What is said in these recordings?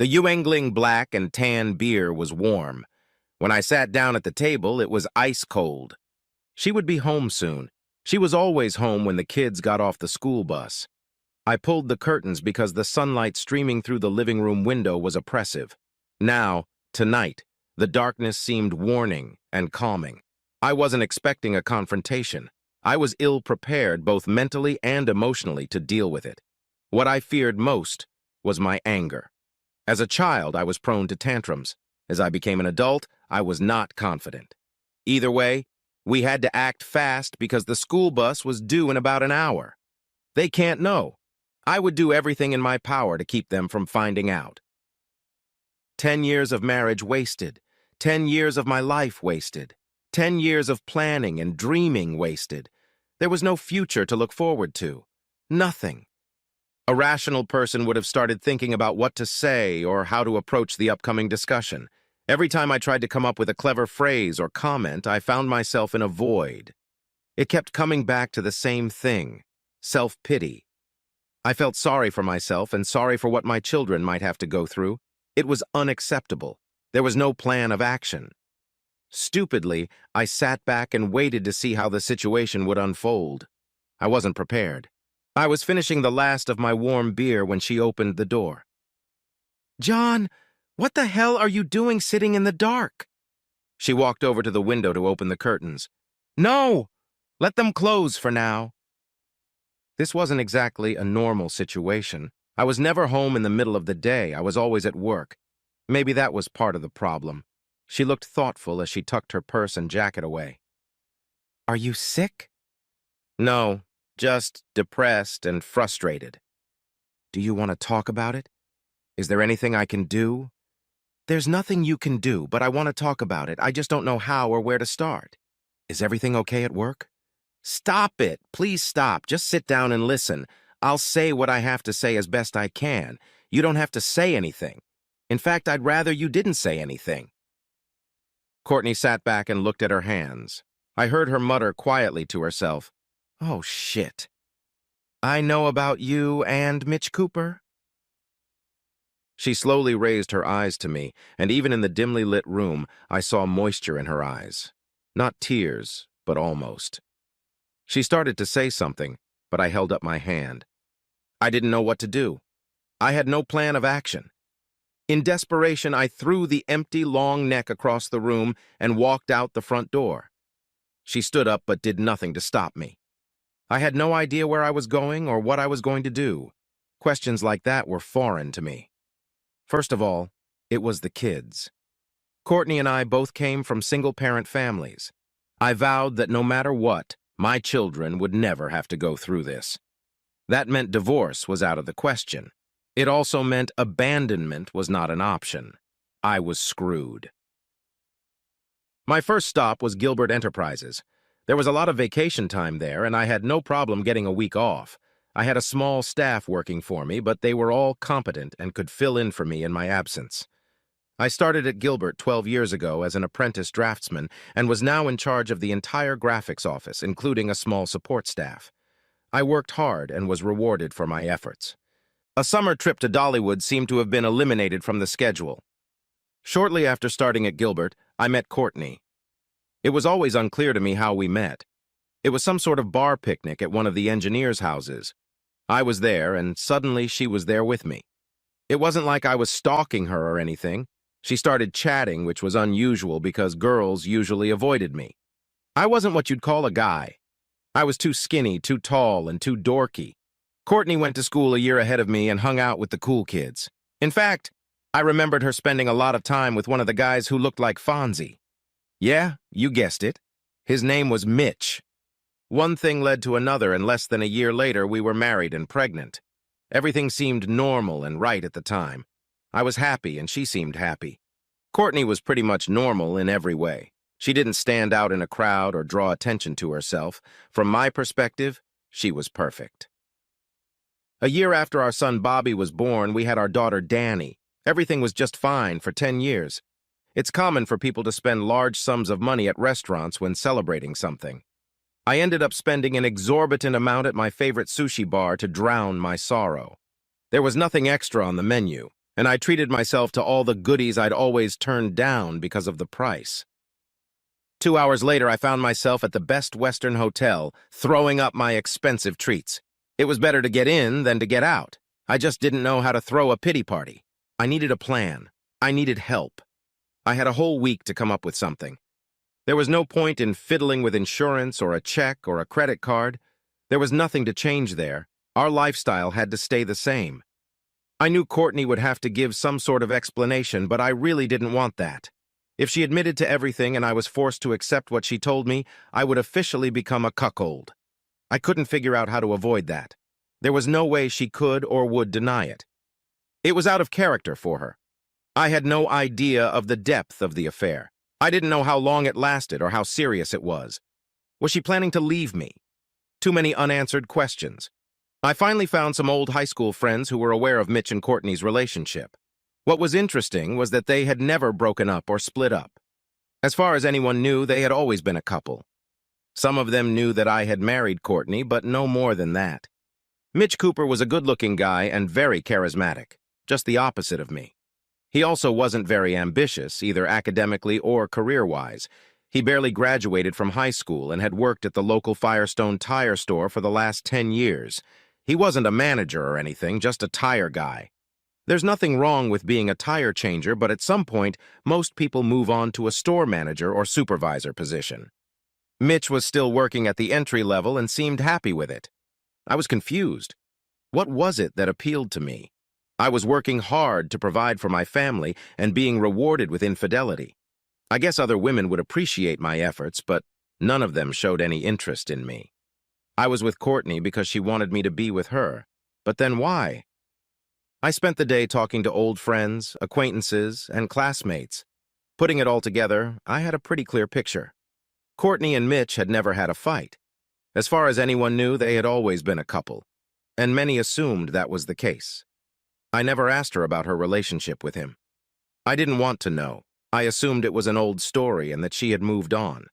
The Yuengling black and tan beer was warm. When I sat down at the table, it was ice cold. She would be home soon. She was always home when the kids got off the school bus. I pulled the curtains because the sunlight streaming through the living room window was oppressive. Now, tonight, the darkness seemed warning and calming. I wasn't expecting a confrontation. I was ill-prepared both mentally and emotionally to deal with it. What I feared most was my anger. As a child, I was prone to tantrums. As I became an adult, I was not confident. Either way, we had to act fast because the school bus was due in about an hour. They can't know. I would do everything in my power to keep them from finding out. 10 years of marriage wasted. 10 years of my life wasted. 10 years of planning and dreaming wasted. There was no future to look forward to. Nothing. A rational person would have started thinking about what to say or how to approach the upcoming discussion. Every time I tried to come up with a clever phrase or comment, I found myself in a void. It kept coming back to the same thing: self-pity. I felt sorry for myself and sorry for what my children might have to go through. It was unacceptable. There was no plan of action. Stupidly, I sat back and waited to see how the situation would unfold. I wasn't prepared. I was finishing the last of my warm beer when she opened the door. "John, what the hell are you doing sitting in the dark?" She walked over to the window to open the curtains. "No! Let them close for now." This wasn't exactly a normal situation. I was never home in the middle of the day. I was always at work. Maybe that was part of the problem. She looked thoughtful as she tucked her purse and jacket away. "Are you sick?" "No, just depressed and frustrated." "Do you want to talk about it? Is there anything I can do?" "There's nothing you can do, but I want to talk about it. I just don't know how or where to start." "Is everything okay at work?" "Stop it. Please stop. Just sit down and listen. I'll say what I have to say as best I can. You don't have to say anything. In fact, I'd rather you didn't say anything." Courtney sat back and looked at her hands. I heard her mutter quietly to herself, "Oh, shit. I know about you and Mitch Cooper." She slowly raised her eyes to me, and even in the dimly lit room, I saw moisture in her eyes. Not tears, but almost. She started to say something, but I held up my hand. I didn't know what to do. I had no plan of action. In desperation, I threw the empty, long neck across the room and walked out the front door. She stood up but did nothing to stop me. I had no idea where I was going or what I was going to do. Questions like that were foreign to me. First of all, it was the kids. Courtney and I both came from single-parent families. I vowed that no matter what, my children would never have to go through this. That meant divorce was out of the question. It also meant abandonment was not an option. I was screwed. My first stop was Gilbert Enterprises. There was a lot of vacation time there, and I had no problem getting a week off. I had a small staff working for me, but they were all competent and could fill in for me in my absence. I started at Gilbert 12 years ago as an apprentice draftsman and was now in charge of the entire graphics office, including a small support staff. I worked hard and was rewarded for my efforts. A summer trip to Dollywood seemed to have been eliminated from the schedule. Shortly after starting at Gilbert, I met Courtney. It was always unclear to me how we met. It was some sort of bar picnic at one of the engineers' houses. I was there, and suddenly she was there with me. It wasn't like I was stalking her or anything. She started chatting, which was unusual because girls usually avoided me. I wasn't what you'd call a guy. I was too skinny, too tall, and too dorky. Courtney went to school a year ahead of me and hung out with the cool kids. In fact, I remembered her spending a lot of time with one of the guys who looked like Fonzie. Yeah, you guessed it. His name was Mitch. One thing led to another, and less than a year later, we were married and pregnant. Everything seemed normal and right at the time. I was happy, and she seemed happy. Courtney was pretty much normal in every way. She didn't stand out in a crowd or draw attention to herself. From my perspective, she was perfect. A year after our son Bobby was born, we had our daughter Danny. Everything was just fine for 10 years. It's common for people to spend large sums of money at restaurants when celebrating something. I ended up spending an exorbitant amount at my favorite sushi bar to drown my sorrow. There was nothing extra on the menu. and I treated myself to all the goodies I'd always turned down because of the price. 2 hours later, I found myself at the Best Western Hotel, throwing up my expensive treats. It was better to get in than to get out. I just didn't know how to throw a pity party. I needed a plan. I needed help. I had a whole week to come up with something. There was no point in fiddling with insurance or a check or a credit card. There was nothing to change there. Our lifestyle had to stay the same. I knew Courtney would have to give some sort of explanation, but I really didn't want that. If she admitted to everything and I was forced to accept what she told me, I would officially become a cuckold. I couldn't figure out how to avoid that. There was no way she could or would deny it. It was out of character for her. I had no idea of the depth of the affair. I didn't know how long it lasted or how serious it was. Was she planning to leave me? Too many unanswered questions. I finally found some old high school friends who were aware of Mitch and Courtney's relationship. What was interesting was that they had never broken up or split up. As far as anyone knew, they had always been a couple. Some of them knew that I had married Courtney, but no more than that. Mitch Cooper was a good-looking guy and very charismatic, just the opposite of me. He also wasn't very ambitious, either academically or career-wise. He barely graduated from high school and had worked at the local Firestone tire store for the last 10 years. He wasn't a manager or anything, just a tire guy. There's nothing wrong with being a tire changer, but at some point, most people move on to a store manager or supervisor position. Mitch was still working at the entry level and seemed happy with it. I was confused. What was it that appealed to me? I was working hard to provide for my family and being rewarded with infidelity. I guess other women would appreciate my efforts, but none of them showed any interest in me. I was with Courtney because she wanted me to be with her. But then why? I spent the day talking to old friends, acquaintances, and classmates. Putting it all together, I had a pretty clear picture. Courtney and Mitch had never had a fight. As far as anyone knew, they had always been a couple, and many assumed that was the case. I never asked her about her relationship with him. I didn't want to know. I assumed it was an old story and that she had moved on.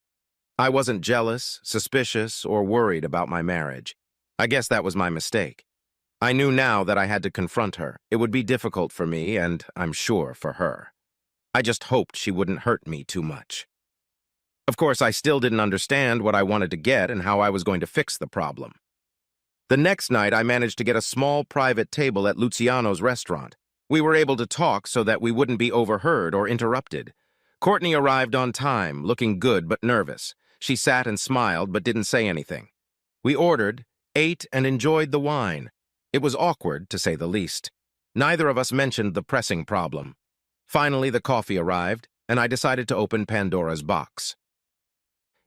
I wasn't jealous, suspicious, or worried about my marriage. I guess that was my mistake. I knew now that I had to confront her. It would be difficult for me, and I'm sure for her. I just hoped she wouldn't hurt me too much. Of course, I still didn't understand what I wanted to get and how I was going to fix the problem. The next night, I managed to get a small private table at Luciano's restaurant. We were able to talk so that we wouldn't be overheard or interrupted. Courtney arrived on time, looking good but nervous. She sat and smiled but didn't say anything. We ordered, ate, and enjoyed the wine. It was awkward, to say the least. Neither of us mentioned the pressing problem. Finally, the coffee arrived, and I decided to open Pandora's box.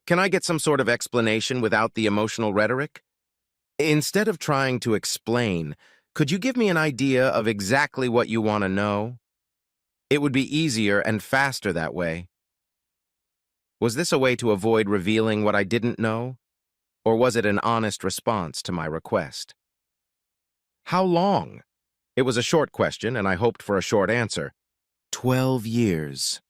Can I get some sort of explanation without the emotional rhetoric? Instead of trying to explain, could you give me an idea of exactly what you want to know? It would be easier and faster that way. Was this a way to avoid revealing what I didn't know? Or was it an honest response to my request? How long? It was a short question, and I hoped for a short answer. 12 years.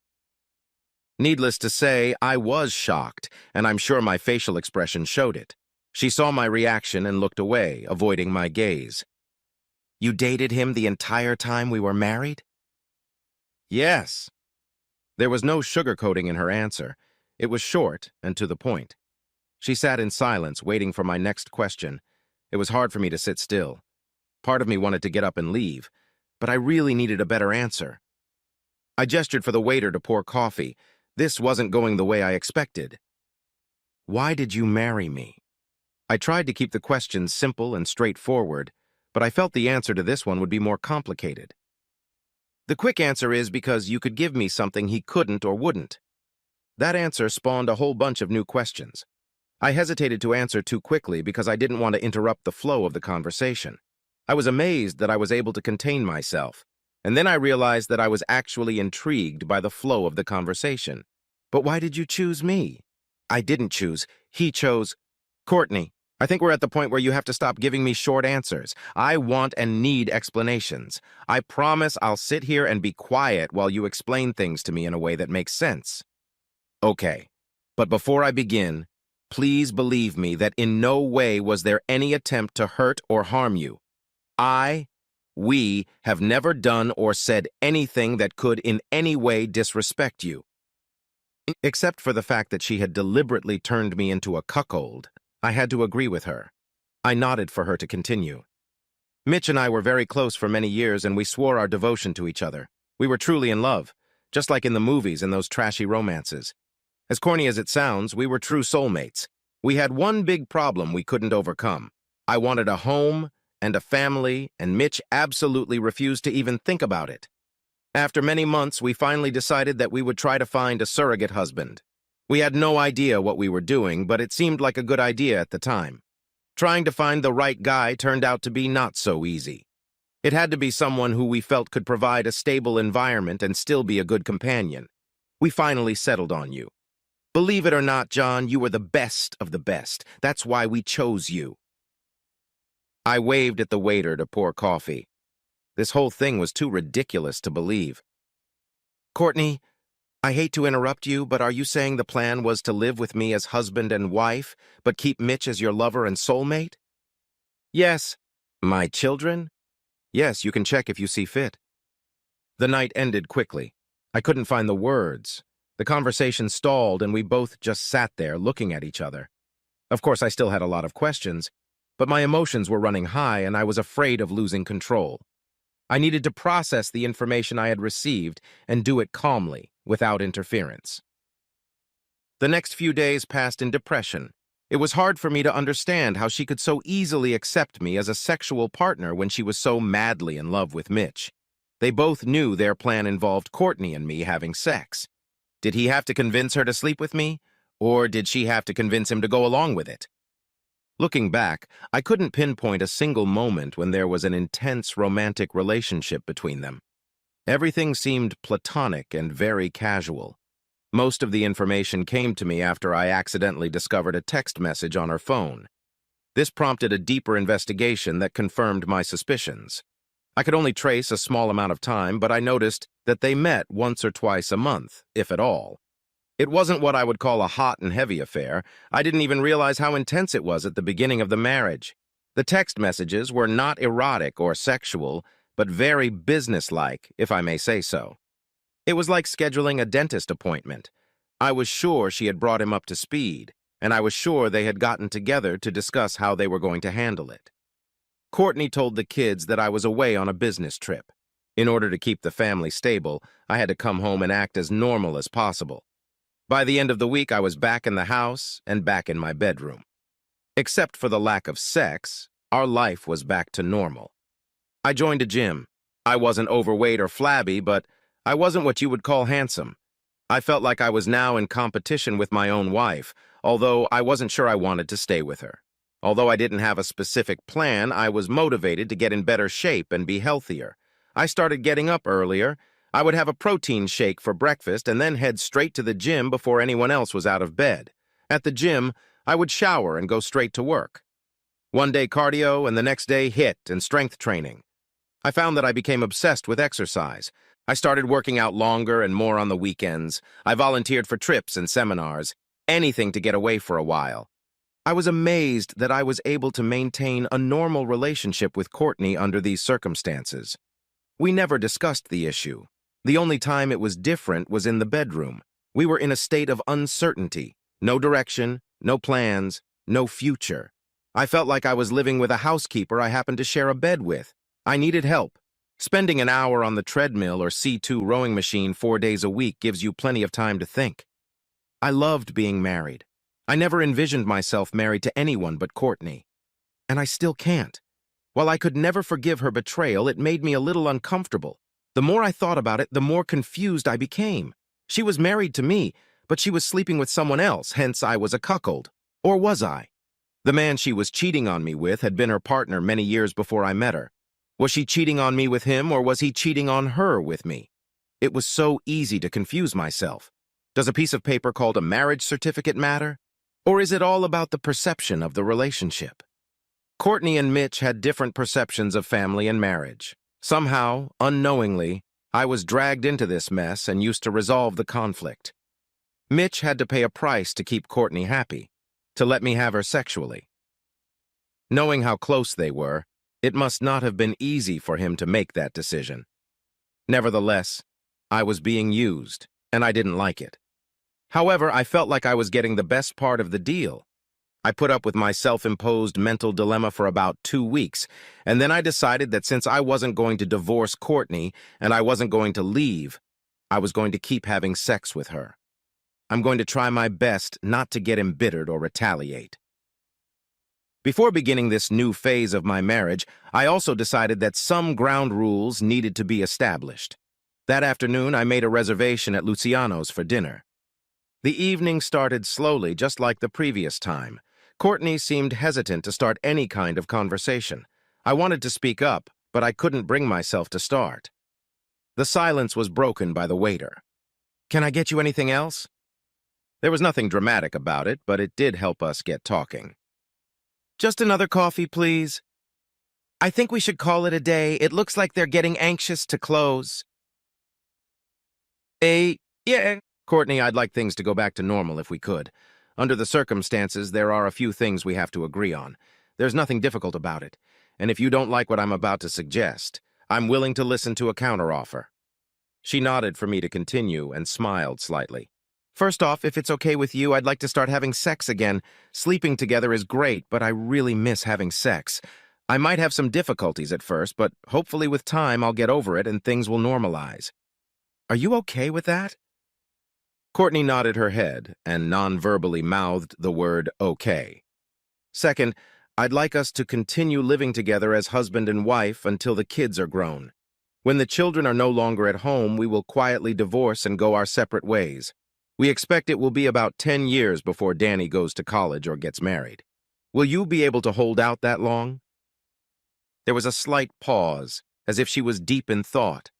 Needless to say, I was shocked, and I'm sure my facial expression showed it. She saw my reaction and looked away, avoiding my gaze. You dated him the entire time we were married? Yes. There was no sugarcoating in her answer. It was short and to the point. She sat in silence, waiting for my next question. It was hard for me to sit still. Part of me wanted to get up and leave, but I really needed a better answer. I gestured for the waiter to pour coffee. This wasn't going the way I expected. Why did you marry me? I tried to keep the question simple and straightforward, but I felt the answer to this one would be more complicated. The quick answer is because you could give me something he couldn't or wouldn't. That answer spawned a whole bunch of new questions. I hesitated to answer too quickly because I didn't want to interrupt the flow of the conversation. I was amazed that I was able to contain myself, and then I realized that I was actually intrigued by the flow of the conversation. But why did you choose me? I didn't choose. He chose. Courtney, I think we're at the point where you have to stop giving me short answers. I want and need explanations. I promise I'll sit here and be quiet while you explain things to me in a way that makes sense. Okay, but before I begin, please believe me that in no way was there any attempt to hurt or harm you. I We have never done or said anything that could in any way disrespect you. Except for the fact that she had deliberately turned me into a cuckold, I had to agree with her. I nodded for her to continue. Mitch and I were very close for many years, and we swore our devotion to each other. We were truly in love, just like in the movies and those trashy romances. As corny as it sounds, we were true soulmates. We had one big problem we couldn't overcome. I wanted a home and a family, and Mitch absolutely refused to even think about it. After many months, we finally decided that we would try to find a surrogate husband. We had no idea what we were doing, but it seemed like a good idea at the time. Trying to find the right guy turned out to be not so easy. It had to be someone who we felt could provide a stable environment and still be a good companion. We finally settled on you. Believe it or not, John, you were the best of the best. That's why we chose you. I waved at the waiter to pour coffee. This whole thing was too ridiculous to believe. Courtney, I hate to interrupt you, but are you saying the plan was to live with me as husband and wife, but keep Mitch as your lover and soulmate? Yes. My children? Yes, you can check if you see fit. The night ended quickly. I couldn't find the words. The conversation stalled, and we both just sat there looking at each other. Of course, I still had a lot of questions, but my emotions were running high, and I was afraid of losing control. I needed to process the information I had received and do it calmly, without interference. The next few days passed in depression. It was hard for me to understand how she could so easily accept me as a sexual partner when she was so madly in love with Mitch. They both knew their plan involved Courtney and me having sex. Did he have to convince her to sleep with me, or did she have to convince him to go along with it? Looking back, I couldn't pinpoint a single moment when there was an intense romantic relationship between them. Everything seemed platonic and very casual. Most of the information came to me after I accidentally discovered a text message on her phone. This prompted a deeper investigation that confirmed my suspicions. I could only trace a small amount of time, but I noticed that they met once or twice a month, if at all. It wasn't what I would call a hot and heavy affair. I didn't even realize how intense it was at the beginning of the marriage. The text messages were not erotic or sexual, but very businesslike, if I may say so. It was like scheduling a dentist appointment. I was sure she had brought him up to speed, and I was sure they had gotten together to discuss how they were going to handle it. Courtney told the kids that I was away on a business trip. In order to keep the family stable, I had to come home and act as normal as possible. By the end of the week, I was back in the house and back in my bedroom. Except for the lack of sex, our life was back to normal. I joined a gym. I wasn't overweight or flabby, but I wasn't what you would call handsome. I felt like I was now in competition with my own wife, although I wasn't sure I wanted to stay with her. Although I didn't have a specific plan, I was motivated to get in better shape and be healthier. I started getting up earlier. I would have a protein shake for breakfast and then head straight to the gym before anyone else was out of bed. At the gym, I would shower and go straight to work. One day cardio and the next day HIIT and strength training. I found that I became obsessed with exercise. I started working out longer and more on the weekends. I volunteered for trips and seminars, anything to get away for a while. I was amazed that I was able to maintain a normal relationship with Courtney under these circumstances. We never discussed the issue. The only time it was different was in the bedroom. We were in a state of uncertainty. No direction, no plans, no future. I felt like I was living with a housekeeper I happened to share a bed with. I needed help. Spending an hour on the treadmill or C2 rowing machine 4 days a week gives you plenty of time to think. I loved being married. I never envisioned myself married to anyone but Courtney. And I still can't. While I could never forgive her betrayal, it made me a little uncomfortable. The more I thought about it, the more confused I became. She was married to me, but she was sleeping with someone else, hence I was a cuckold. Or was I? The man she was cheating on me with had been her partner many years before I met her. Was she cheating on me with him, or was he cheating on her with me? It was so easy to confuse myself. Does a piece of paper called a marriage certificate matter? Or is it all about the perception of the relationship? Courtney and Mitch had different perceptions of family and marriage. Somehow, unknowingly, I was dragged into this mess and used to resolve the conflict. Mitch had to pay a price to keep Courtney happy, to let me have her sexually. Knowing how close they were, It must not have been easy for him to make that decision. Nevertheless, I was being used, and I didn't like it. However, I felt like I was getting the best part of the deal. I put up with my self-imposed mental dilemma for about 2 weeks, and then I decided that since I wasn't going to divorce Courtney and I wasn't going to leave, I was going to keep having sex with her. I'm going to try my best not to get embittered or retaliate. Before beginning this new phase of my marriage, I also decided that some ground rules needed to be established. That afternoon, I made a reservation at Luciano's for dinner. The evening started slowly, just like the previous time. Courtney seemed hesitant to start any kind of conversation. I wanted to speak up, but I couldn't bring myself to start. The silence was broken by the waiter. "Can I get you anything else?" There was nothing dramatic about it, but it did help us get talking. "Just another coffee, please." "I think we should call it a day. It looks like they're getting anxious to close." Yeah. Courtney, I'd like things to go back to normal if we could. Under the circumstances, there are a few things we have to agree on. There's nothing difficult about it, and if you don't like what I'm about to suggest, I'm willing to listen to a counteroffer. She nodded for me to continue and smiled slightly. "First off, if it's okay with you, I'd like to start having sex again. Sleeping together is great, but I really miss having sex. I might have some difficulties at first, but hopefully with time I'll get over it and things will normalize. Are you okay with that?" Courtney nodded her head and non-verbally mouthed the word okay. "Second, I'd like us to continue living together as husband and wife until the kids are grown. When the children are no longer at home, we will quietly divorce and go our separate ways. We expect it will be about 10 years before Danny goes to college or gets married. Will you be able to hold out that long?" There was a slight pause, as if she was deep in thought.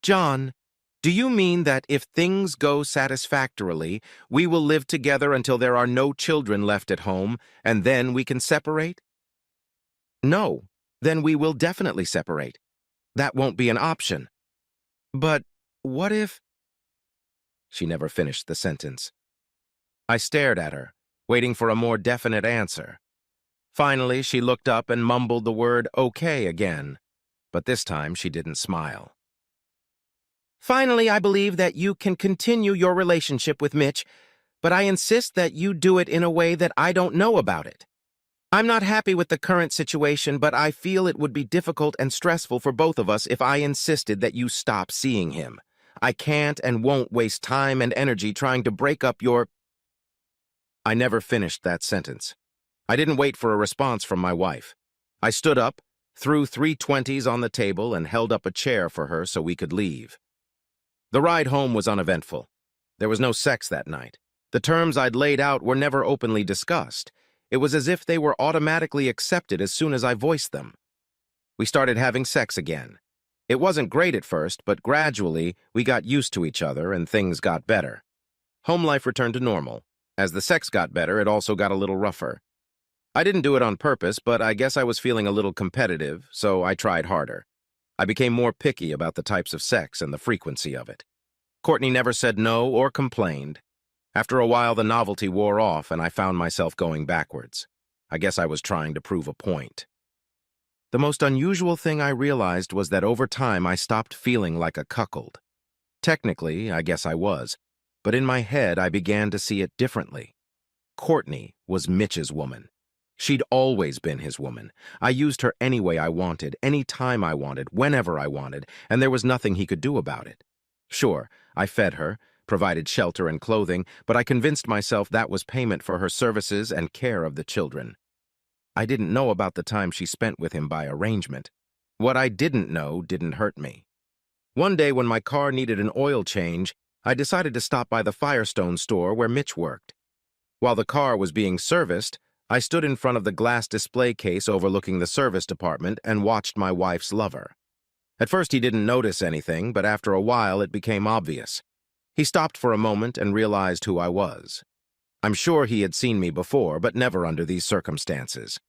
"John, do you mean that if things go satisfactorily, we will live together until there are no children left at home, and then we can separate?" "No, then we will definitely separate. That won't be an option." "But what if—" She never finished the sentence. I stared at her, waiting for a more definite answer. Finally, she looked up and mumbled the word okay again, but this time she didn't smile. "Finally, I believe that you can continue your relationship with Mitch, but I insist that you do it in a way that I don't know about it. I'm not happy with the current situation, but I feel it would be difficult and stressful for both of us if I insisted that you stop seeing him. I can't and won't waste time and energy trying to break up your—" I never finished that sentence. I didn't wait for a response from my wife. I stood up, threw 320s on the table, and held up a chair for her so we could leave. The ride home was uneventful. There was no sex that night. The terms I'd laid out were never openly discussed. It was as if they were automatically accepted as soon as I voiced them. We started having sex again. It wasn't great at first, but gradually we got used to each other and things got better. Home life returned to normal. As the sex got better, it also got a little rougher. I didn't do it on purpose, but I guess I was feeling a little competitive, so I tried harder. I became more picky about the types of sex and the frequency of it. Courtney never said no or complained. After a while, the novelty wore off, and I found myself going backwards. I guess I was trying to prove a point. The most unusual thing I realized was that over time I stopped feeling like a cuckold. Technically, I guess I was, but in my head I began to see it differently. Courtney was Mitch's woman. She'd always been his woman. I used her any way I wanted, any time I wanted, whenever I wanted, and there was nothing he could do about it. Sure, I fed her, provided shelter and clothing, but I convinced myself that was payment for her services and care of the children. I didn't know about the time she spent with him by arrangement. What I didn't know didn't hurt me. One day when my car needed an oil change, I decided to stop by the Firestone store where Mitch worked. While the car was being serviced, I stood in front of the glass display case overlooking the service department and watched my wife's lover. At first he didn't notice anything, but after a while it became obvious. He stopped for a moment and realized who I was. I'm sure he had seen me before, but never under these circumstances.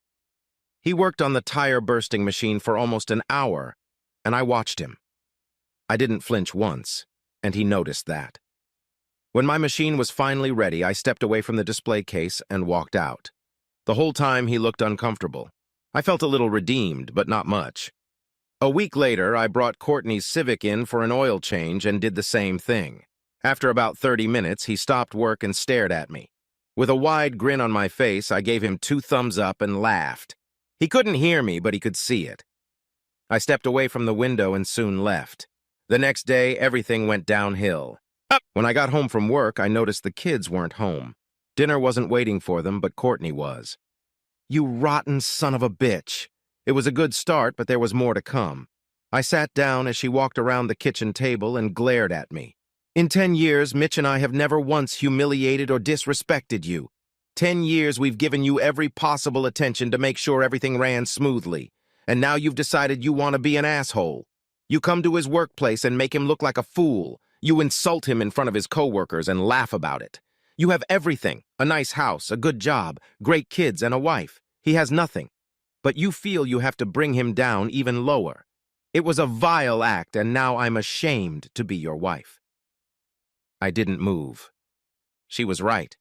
He worked on the tire-bursting machine for almost an hour, and I watched him. I didn't flinch once, and he noticed that. When my machine was finally ready, I stepped away from the display case and walked out. The whole time he looked uncomfortable. I felt a little redeemed, but not much. A week later, I brought Courtney's Civic in for an oil change and did the same thing. After about 30 minutes, he stopped work and stared at me. With a wide grin on my face, I gave him 2 thumbs up and laughed. He couldn't hear me, but he could see it. I stepped away from the window and soon left. The next day, everything went downhill. When I got home from work, I noticed the kids weren't home. Dinner wasn't waiting for them, but Courtney was. "You rotten son of a bitch." It was a good start, but there was more to come. I sat down as she walked around the kitchen table and glared at me. "In 10 years, Mitch and I have never once humiliated or disrespected you. 10 years we've given you every possible attention to make sure everything ran smoothly. And now you've decided you want to be an asshole. You come to his workplace and make him look like a fool. You insult him in front of his coworkers and laugh about it. You have everything, a nice house, a good job, great kids, and a wife. He has nothing. But you feel you have to bring him down even lower. It was a vile act, and now I'm ashamed to be your wife." I didn't move. She was right.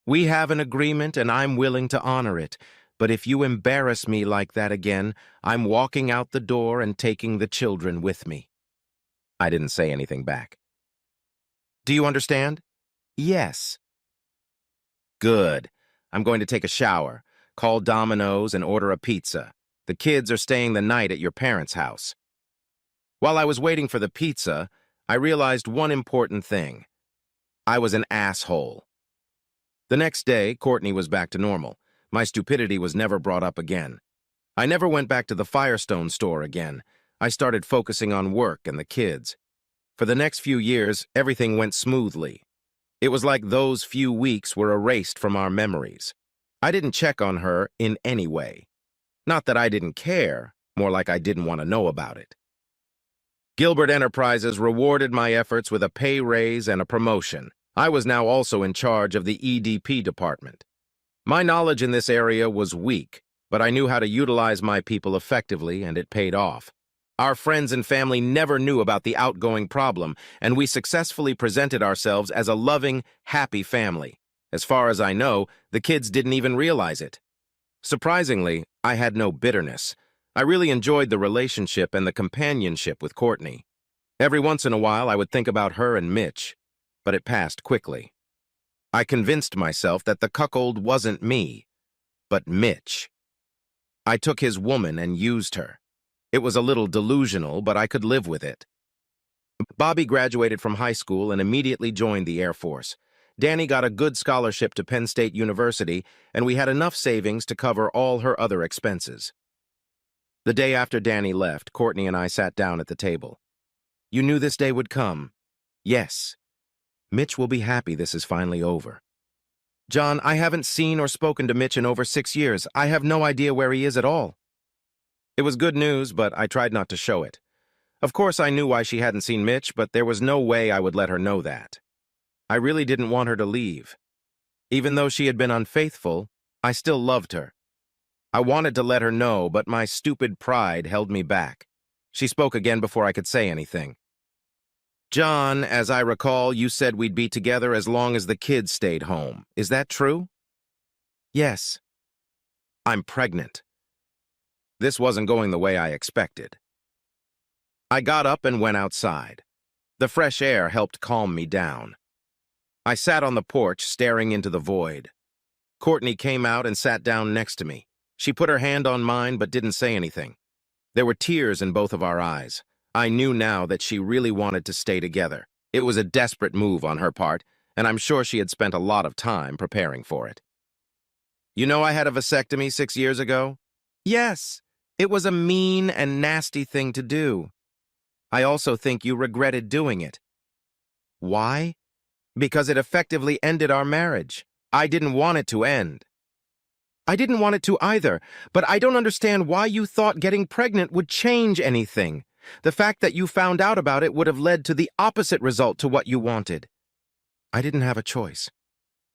"We have an agreement, and I'm willing to honor it. But if you embarrass me like that again, I'm walking out the door and taking the children with me." I didn't say anything back. "Do you understand?" "Yes." "Good. I'm going to take a shower, call Domino's, and order a pizza. The kids are staying the night at your parents' house." While I was waiting for the pizza, I realized one important thing. I was an asshole. The next day, Courtney was back to normal. My stupidity was never brought up again. I never went back to the Firestone store again. I started focusing on work and the kids. For the next few years, everything went smoothly. It was like those few weeks were erased from our memories. I didn't check on her in any way. Not that I didn't care, more like I didn't want to know about it. Gilbert Enterprises rewarded my efforts with a pay raise and a promotion. I was now also in charge of the EDP department. My knowledge in this area was weak, but I knew how to utilize my people effectively, and it paid off. Our friends and family never knew about the outgoing problem, and we successfully presented ourselves as a loving, happy family. As far as I know, the kids didn't even realize it. Surprisingly, I had no bitterness. I really enjoyed the relationship and the companionship with Courtney. Every once in a while, I would think about her and Mitch, but it passed quickly. I convinced myself that the cuckold wasn't me, but Mitch. I took his woman and used her. It was a little delusional, but I could live with it. Bobby graduated from high school and immediately joined the Air Force. Danny got a good scholarship to Penn State University, and we had enough savings to cover all her other expenses. The day after Danny left, Courtney and I sat down at the table. "You knew this day would come." "Yes. Mitch will be happy this is finally over." "John, I haven't seen or spoken to Mitch in over 6 years. I have no idea where he is at all." It was good news, but I tried not to show it. Of course, I knew why she hadn't seen Mitch, but there was no way I would let her know that. I really didn't want her to leave. Even though she had been unfaithful, I still loved her. I wanted to let her know, but my stupid pride held me back. She spoke again before I could say anything. "John, as I recall, you said we'd be together as long as the kids stayed home. Is that true?" "Yes." "I'm pregnant." This wasn't going the way I expected. I got up and went outside. The fresh air helped calm me down. I sat on the porch, staring into the void. Courtney came out and sat down next to me. She put her hand on mine but didn't say anything. There were tears in both of our eyes. I knew now that she really wanted to stay together. It was a desperate move on her part, and I'm sure she had spent a lot of time preparing for it. "You know I had a vasectomy 6 years ago?" "Yes. It was a mean and nasty thing to do. I also think you regretted doing it." "Why?" "Because it effectively ended our marriage. I didn't want it to end." "I didn't want it to either, but I don't understand why you thought getting pregnant would change anything. The fact that you found out about it would have led to the opposite result to what you wanted." "I didn't have a choice.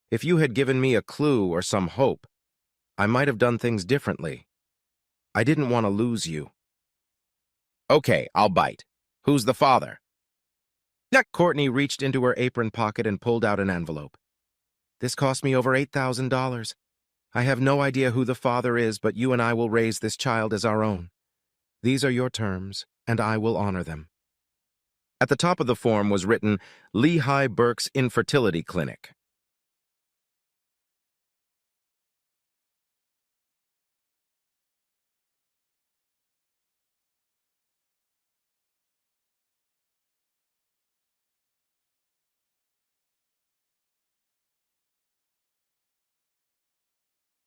If you had given me a clue or some hope, I might have done things differently. I didn't want to lose you." "Okay, I'll bite. Who's the father?" Courtney reached into her apron pocket and pulled out an envelope. "This cost me over $8,000. I have no idea who the father is, but you and I will raise this child as our own. These are your terms, and I will honor them. At the top of the form was written, Lehigh Burke's Infertility Clinic.